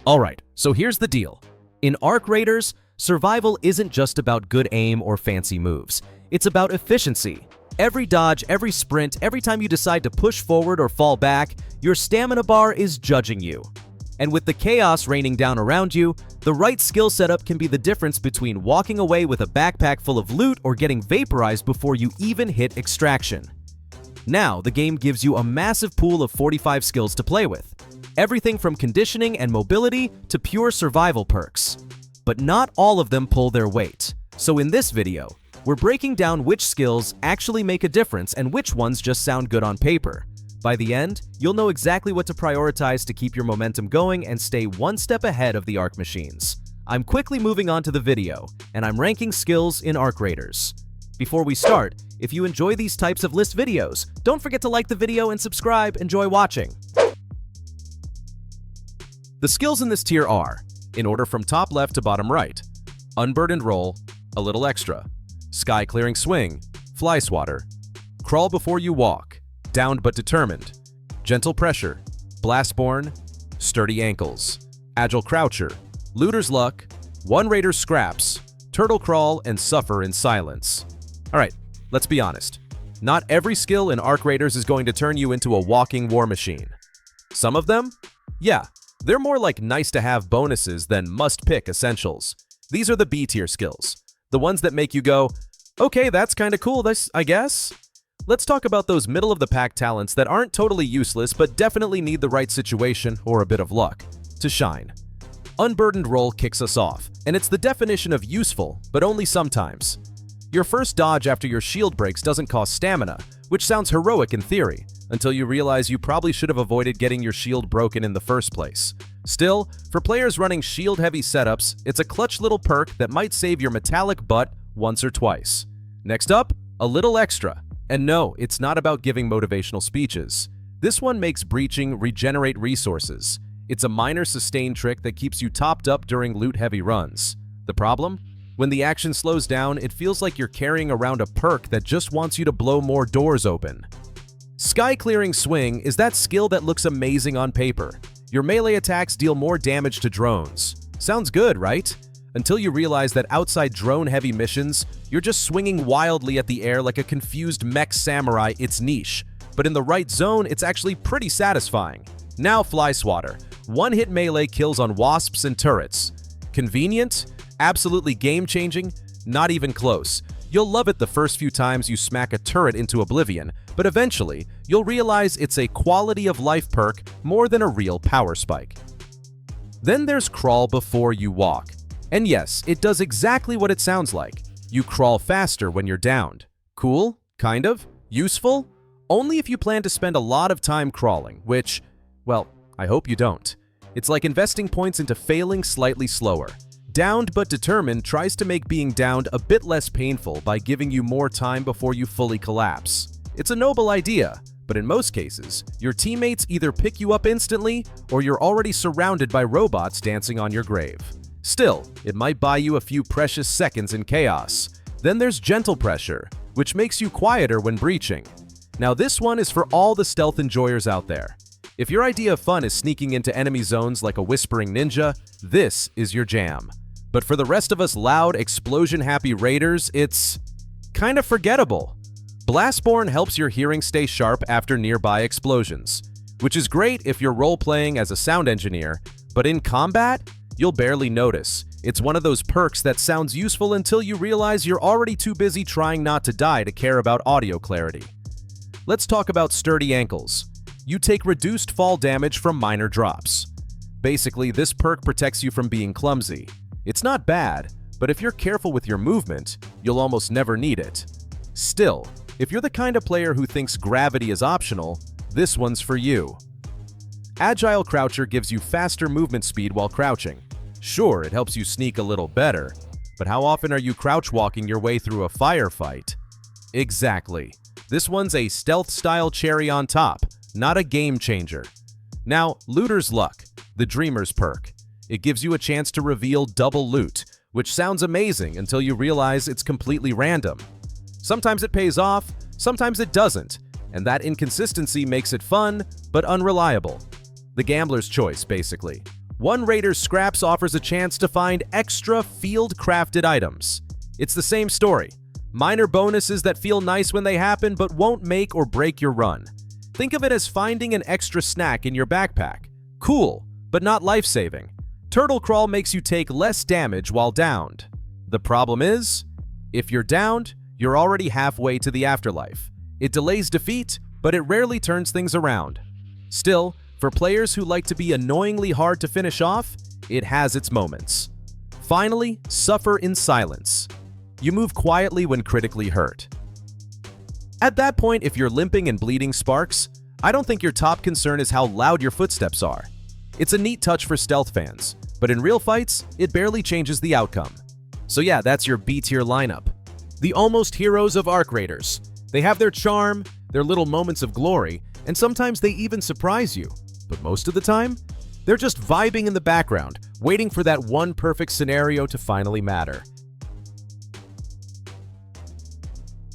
Alright, so here's the deal. In Arc Raiders, survival isn't just about good aim or fancy moves. It's about efficiency. Every dodge, every sprint, every time you decide to push forward or fall back, your stamina bar is judging you. And with the chaos raining down around you, the right skill setup can be the difference between walking away with a backpack full of loot or getting vaporized before you even hit extraction. Now, the game gives you a massive pool of 45 skills to play with. Everything from conditioning and mobility to pure survival perks. But not all of them pull their weight. So in this video, we're breaking down which skills actually make a difference and which ones just sound good on paper. By the end, you'll know exactly what to prioritize to keep your momentum going and stay one step ahead of the Arc machines. I'm quickly moving on to the video, and I'm ranking skills in Arc Raiders. Before we start, if you enjoy these types of list videos, don't forget to like the video and subscribe. Enjoy watching. The skills in this tier are, in order from top left to bottom right: Unburdened Roll, A Little Extra, Sky Clearing Swing, Fly Swatter, Crawl Before You Walk, Downed But Determined, Gentle Pressure, Blastborn, Sturdy Ankles, Agile Croucher, Looter's Luck, One Raider's Scraps, Turtle Crawl, and Suffer in Silence. Alright, let's be honest. Not every skill in Arc Raiders is going to turn you into a walking war machine. Some of them? Yeah, they're more like nice-to-have bonuses than must-pick essentials. These are the B-tier skills. The ones that make you go, okay, that's kinda cool, I guess? Let's talk about those middle-of-the-pack talents that aren't totally useless but definitely need the right situation or a bit of luck to shine. Unburdened Roll kicks us off, and it's the definition of useful, but only sometimes. Your first dodge after your shield breaks doesn't cost stamina, which sounds heroic in theory, until you realize you probably should have avoided getting your shield broken in the first place. Still, for players running shield-heavy setups, it's a clutch little perk that might save your metallic butt once or twice. Next up, A Little Extra. And no, it's not about giving motivational speeches. This one makes breaching regenerate resources. It's a minor sustain trick that keeps you topped up during loot-heavy runs. The problem? When the action slows down, it feels like you're carrying around a perk that just wants you to blow more doors open. Sky Clearing Swing is that skill that looks amazing on paper. Your melee attacks deal more damage to drones. Sounds good, right? Until you realize that outside drone-heavy missions, you're just swinging wildly at the air like a confused mech samurai. It's niche, but in the right zone, it's actually pretty satisfying. Now Fly Swatter. One-hit melee kills on wasps and turrets. Convenient? Absolutely game-changing? Not even close. You'll love it the first few times you smack a turret into oblivion, but eventually, you'll realize it's a quality-of-life perk more than a real power spike. Then there's Crawl Before You Walk. And yes, it does exactly what it sounds like. You crawl faster when you're downed. Cool? Kind of? Useful? Only if you plan to spend a lot of time crawling, which, well, I hope you don't. It's like investing points into failing slightly slower. Downed But Determined tries to make being downed a bit less painful by giving you more time before you fully collapse. It's a noble idea, but in most cases, your teammates either pick you up instantly or you're already surrounded by robots dancing on your grave. Still, it might buy you a few precious seconds in chaos. Then there's Gentle Pressure, which makes you quieter when breaching. Now this one is for all the stealth enjoyers out there. If your idea of fun is sneaking into enemy zones like a whispering ninja, this is your jam. But for the rest of us loud, explosion-happy raiders, it's kind of forgettable. Blastborn helps your hearing stay sharp after nearby explosions, which is great if you're role-playing as a sound engineer, but in combat, you'll barely notice. It's one of those perks that sounds useful until you realize you're already too busy trying not to die to care about audio clarity. Let's talk about Sturdy Ankles. You take reduced fall damage from minor drops. Basically, this perk protects you from being clumsy. It's not bad, but if you're careful with your movement, you'll almost never need it. Still, if you're the kind of player who thinks gravity is optional, this one's for you. Agile Croucher gives you faster movement speed while crouching. Sure, it helps you sneak a little better, but how often are you crouch walking your way through a firefight? Exactly. This one's a stealth-style cherry on top, not a game changer. Now, Looter's Luck, the Dreamer's perk. It gives you a chance to reveal double loot, which sounds amazing until you realize it's completely random. Sometimes it pays off, sometimes it doesn't, and that inconsistency makes it fun, but unreliable. The gambler's choice, basically. One raider's scraps offers a chance to find extra field-crafted items. It's the same story. Minor bonuses that feel nice when they happen but won't make or break your run. Think of it as finding an extra snack in your backpack. Cool, but not life-saving. Turtle Crawl makes you take less damage while downed. The problem is, if you're downed, you're already halfway to the afterlife. It delays defeat, but it rarely turns things around. Still, for players who like to be annoyingly hard to finish off, it has its moments. Finally, suffer in silence. You move quietly when critically hurt. At that point, if you're limping and bleeding sparks, I don't think your top concern is how loud your footsteps are. It's a neat touch for stealth fans, but in real fights, it barely changes the outcome. So yeah, that's your B-tier lineup. The almost heroes of Arc Raiders. They have their charm, their little moments of glory, and sometimes they even surprise you. But most of the time, they're just vibing in the background, waiting for that one perfect scenario to finally matter.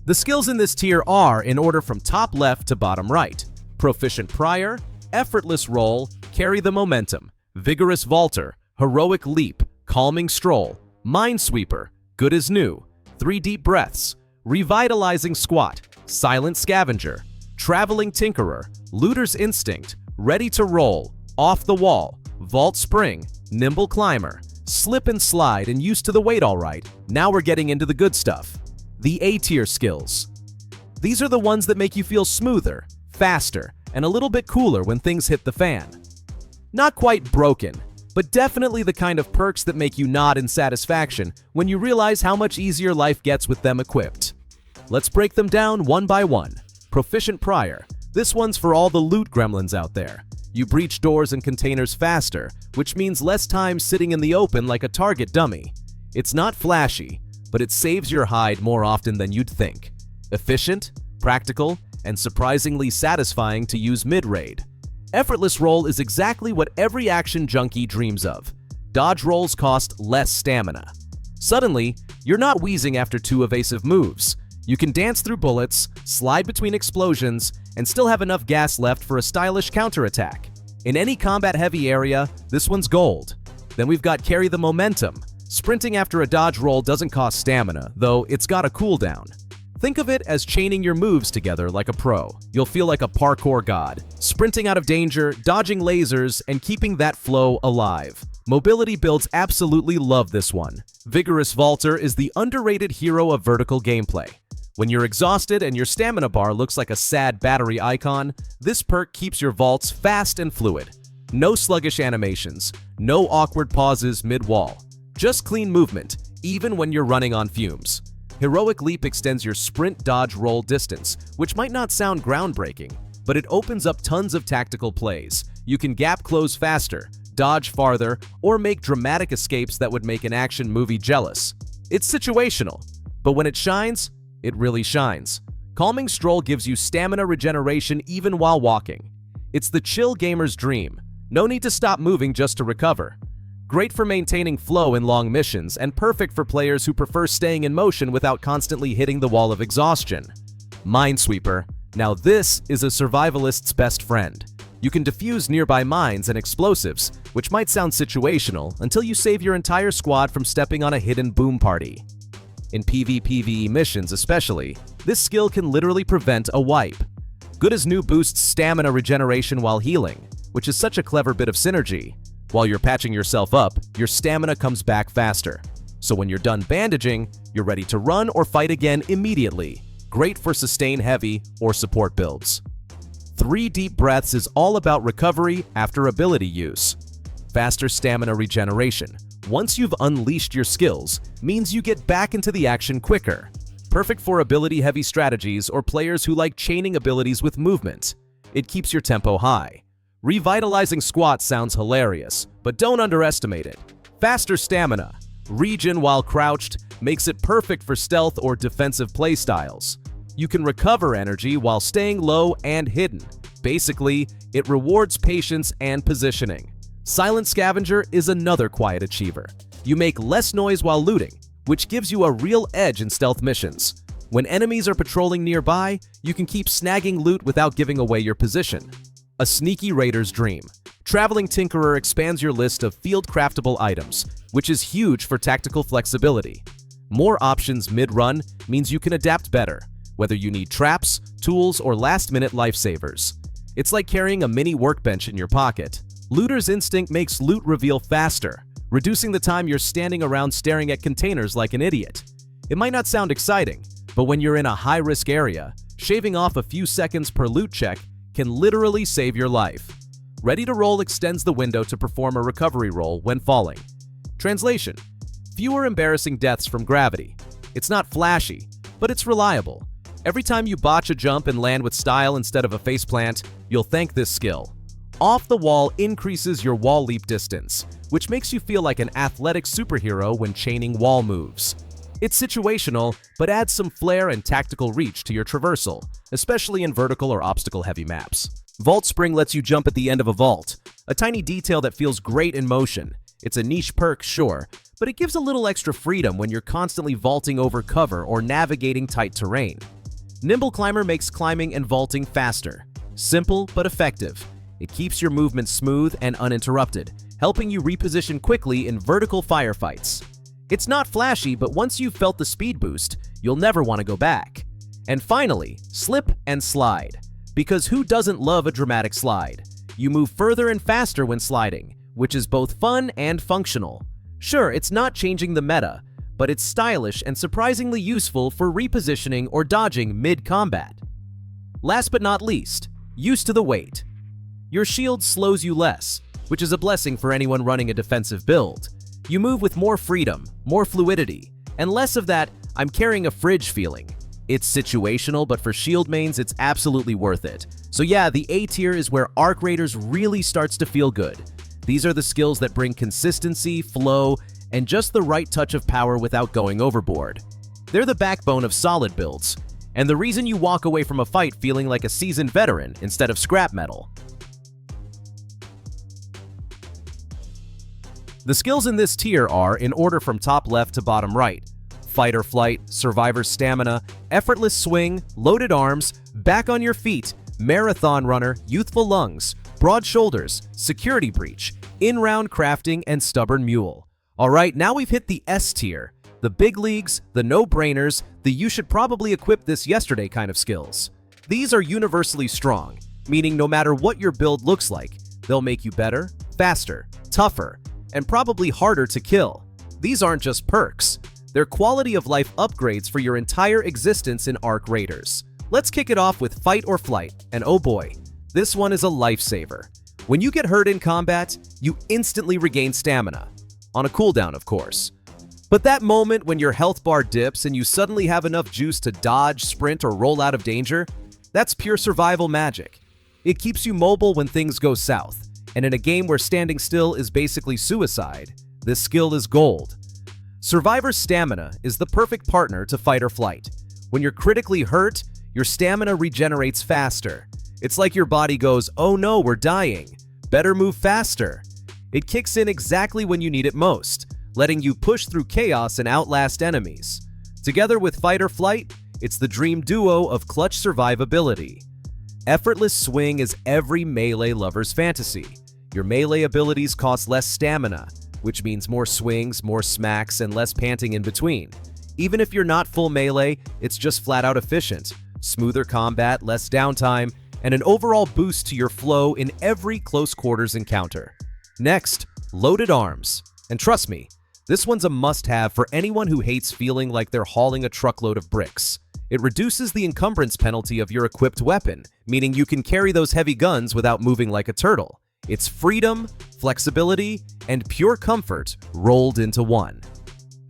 The skills in this tier are, in order from top left to bottom right: Proficient Prior, Effortless Roll, Carry the Momentum, Vigorous Vaulter, Heroic Leap, Calming Stroll, Minesweeper, Good as New, 3 Deep Breaths, Revitalizing Squat, Silent Scavenger, Traveling Tinkerer, Looter's Instinct, Ready to Roll, Off the Wall, Vault Spring, Nimble Climber, Slip and Slide, and Used to the Weight Alright. Now we're getting into the good stuff. The A-tier skills. These are the ones that make you feel smoother, faster, and a little bit cooler when things hit the fan. Not quite broken, but definitely the kind of perks that make you nod in satisfaction when you realize how much easier life gets with them equipped. Let's break them down one by one. Proficient Prior. This one's for all the loot gremlins out there. You breach doors and containers faster, which means less time sitting in the open like a target dummy. It's not flashy, but it saves your hide more often than you'd think. Efficient, practical, and surprisingly satisfying to use mid-raid. Effortless Roll is exactly what every action junkie dreams of. Dodge rolls cost less stamina. Suddenly, you're not wheezing after 2 evasive moves. You can dance through bullets, slide between explosions, and still have enough gas left for a stylish counterattack. In any combat-heavy area, this one's gold. Then we've got Carry the Momentum. Sprinting after a dodge roll doesn't cost stamina, though it's got a cooldown. Think of it as chaining your moves together like a pro. You'll feel like a parkour god, sprinting out of danger, dodging lasers, and keeping that flow alive. Mobility builds absolutely love this one. Vigorous Vaulter is the underrated hero of vertical gameplay. When you're exhausted and your stamina bar looks like a sad battery icon, this perk keeps your vaults fast and fluid. No sluggish animations, no awkward pauses mid-wall. Just clean movement, even when you're running on fumes. Heroic Leap extends your sprint dodge roll distance, which might not sound groundbreaking, but it opens up tons of tactical plays. You can gap close faster, dodge farther, or make dramatic escapes that would make an action movie jealous. It's situational, but when it shines, it really shines. Calming Stroll gives you stamina regeneration even while walking. It's the chill gamer's dream. No need to stop moving just to recover. Great for maintaining flow in long missions, and perfect for players who prefer staying in motion without constantly hitting the wall of exhaustion. Minesweeper. Now this is a survivalist's best friend. You can defuse nearby mines and explosives, which might sound situational until you save your entire squad from stepping on a hidden boom party. In PvPvE missions especially, this skill can literally prevent a wipe. Good as New boosts stamina regeneration while healing, which is such a clever bit of synergy. While you're patching yourself up, your stamina comes back faster. So when you're done bandaging, you're ready to run or fight again immediately. Great for sustain heavy or support builds. 3 Deep Breaths is all about recovery after ability use. Faster stamina regeneration, once you've unleashed your skills, means you get back into the action quicker. Perfect for ability-heavy strategies or players who like chaining abilities with movement. It keeps your tempo high. Revitalizing Squat sounds hilarious, but don't underestimate it. Faster stamina, regen while crouched, makes it perfect for stealth or defensive playstyles. You can recover energy while staying low and hidden. Basically, it rewards patience and positioning. Silent Scavenger is another quiet achiever. You make less noise while looting, which gives you a real edge in stealth missions. When enemies are patrolling nearby, you can keep snagging loot without giving away your position. A sneaky raider's dream. Traveling Tinkerer expands your list of field-craftable items, which is huge for tactical flexibility. More options mid-run means you can adapt better, whether you need traps, tools, or last-minute lifesavers. It's like carrying a mini workbench in your pocket. Looter's Instinct makes loot reveal faster, reducing the time you're standing around staring at containers like an idiot. It might not sound exciting, but when you're in a high-risk area, shaving off a few seconds per loot check can literally save your life. Ready to Roll extends the window to perform a recovery roll when falling. Translation: fewer embarrassing deaths from gravity. It's not flashy, but it's reliable. Every time you botch a jump and land with style instead of a faceplant, you'll thank this skill. Off the Wall increases your wall leap distance, which makes you feel like an athletic superhero when chaining wall moves. It's situational, but adds some flair and tactical reach to your traversal, especially in vertical or obstacle-heavy maps. Vault Spring lets you jump at the end of a vault, a tiny detail that feels great in motion. It's a niche perk, sure, but it gives a little extra freedom when you're constantly vaulting over cover or navigating tight terrain. Nimble Climber makes climbing and vaulting faster. Simple but effective. It keeps your movement smooth and uninterrupted, helping you reposition quickly in vertical firefights. It's not flashy, but once you've felt the speed boost, you'll never want to go back. And finally, Slip and Slide. Because who doesn't love a dramatic slide? You move further and faster when sliding, which is both fun and functional. Sure, it's not changing the meta, but it's stylish and surprisingly useful for repositioning or dodging mid-combat. Last but not least, Used to the Weight. Your shield slows you less, which is a blessing for anyone running a defensive build. You move with more freedom, more fluidity, and less of that "I'm carrying a fridge" feeling. It's situational, but for shield mains, it's absolutely worth it. So yeah, the A tier is where Arc Raiders really starts to feel good. These are the skills that bring consistency, flow, and just the right touch of power without going overboard. They're the backbone of solid builds, and the reason you walk away from a fight feeling like a seasoned veteran instead of scrap metal. The skills in this tier are, in order from top left to bottom right: Fight or Flight, Survivor's Stamina, Effortless Swing, Loaded Arms, Back on Your Feet, Marathon Runner, Youthful Lungs, Broad Shoulders, Security Breach, In-Round Crafting, and Stubborn Mule. Alright, now we've hit the S tier, the big leagues, the no-brainers, the you should probably equip this yesterday kind of skills. These are universally strong, meaning no matter what your build looks like, they'll make you better, faster, tougher, and probably harder to kill. These aren't just perks. They're quality of life upgrades for your entire existence in Arc Raiders. Let's kick it off with Fight or Flight, and oh boy, this one is a lifesaver. When you get hurt in combat, you instantly regain stamina. On a cooldown, of course. But that moment when your health bar dips and you suddenly have enough juice to dodge, sprint, or roll out of danger, that's pure survival magic. It keeps you mobile when things go south, and in a game where standing still is basically suicide, this skill is gold. Survivor's Stamina is the perfect partner to Fight or Flight. When you're critically hurt, your stamina regenerates faster. It's like your body goes, "Oh no, we're dying. Better move faster." It kicks in exactly when you need it most, letting you push through chaos and outlast enemies. Together with Fight or Flight, it's the dream duo of clutch survivability. Effortless Swing is every melee lover's fantasy. Your melee abilities cost less stamina, which means more swings, more smacks, and less panting in between. Even if you're not full melee, it's just flat out efficient. Smoother combat, less downtime, and an overall boost to your flow in every close quarters encounter. Next, Loaded Arms. And trust me, this one's a must-have for anyone who hates feeling like they're hauling a truckload of bricks. It reduces the encumbrance penalty of your equipped weapon, meaning you can carry those heavy guns without moving like a turtle. It's freedom, flexibility, and pure comfort rolled into one.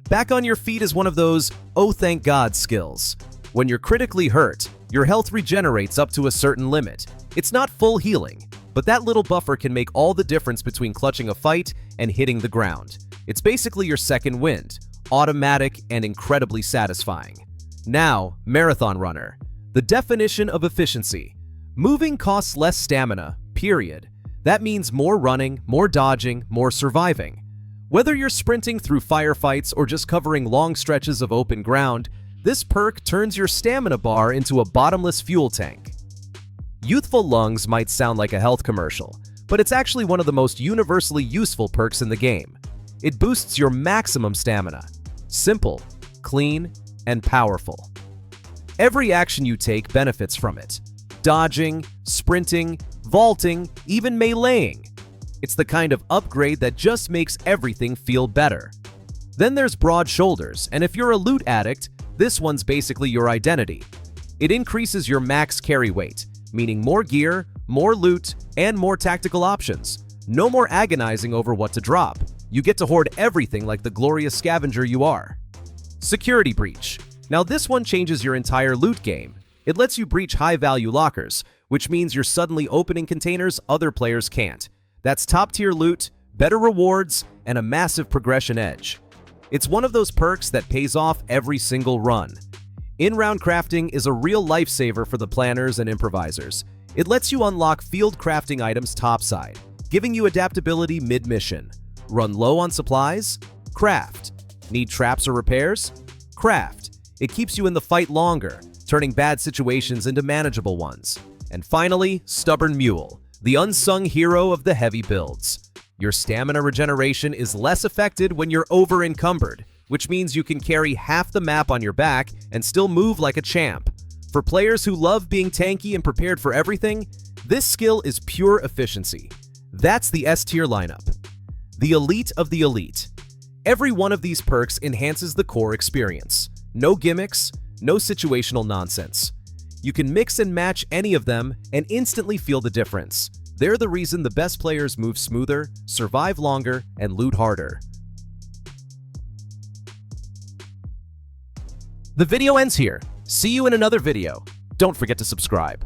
Back on Your Feet is one of those "oh thank God" skills. When you're critically hurt, your health regenerates up to a certain limit. It's not full healing, but that little buffer can make all the difference between clutching a fight and hitting the ground. It's basically your second wind, automatic and incredibly satisfying. Now, Marathon Runner. The definition of efficiency. Moving costs less stamina, period. That means more running, more dodging, more surviving. Whether you're sprinting through firefights or just covering long stretches of open ground, this perk turns your stamina bar into a bottomless fuel tank. Youthful Lungs might sound like a health commercial, but it's actually one of the most universally useful perks in the game. It boosts your maximum stamina. Simple, clean, and powerful. Every action you take benefits from it. Dodging, sprinting, vaulting, even meleeing. It's the kind of upgrade that just makes everything feel better. Then there's Broad Shoulders, and if you're a loot addict, this one's basically your identity. It increases your max carry weight, meaning more gear, more loot, and more tactical options. No more agonizing over what to drop. You get to hoard everything like the glorious scavenger you are. Security Breach. Now this one changes your entire loot game. It lets you breach high-value lockers, which means you're suddenly opening containers other players can't. That's top-tier loot, better rewards, and a massive progression edge. It's one of those perks that pays off every single run. In-round crafting is a real lifesaver for the planners and improvisers. It lets you unlock field crafting items topside, giving you adaptability mid-mission. Run low on supplies? Craft. Need traps or repairs? Craft. It keeps you in the fight longer, turning bad situations into manageable ones. And finally, Stubborn Mule, the unsung hero of the heavy builds. Your stamina regeneration is less affected when you're over-encumbered, which means you can carry half the map on your back and still move like a champ. For players who love being tanky and prepared for everything, this skill is pure efficiency. That's the S-tier lineup. The elite of the elite. Every one of these perks enhances the core experience. No gimmicks, no situational nonsense. You can mix and match any of them and instantly feel the difference. They're the reason the best players move smoother, survive longer, and loot harder. The video ends here. See you in another video. Don't forget to subscribe.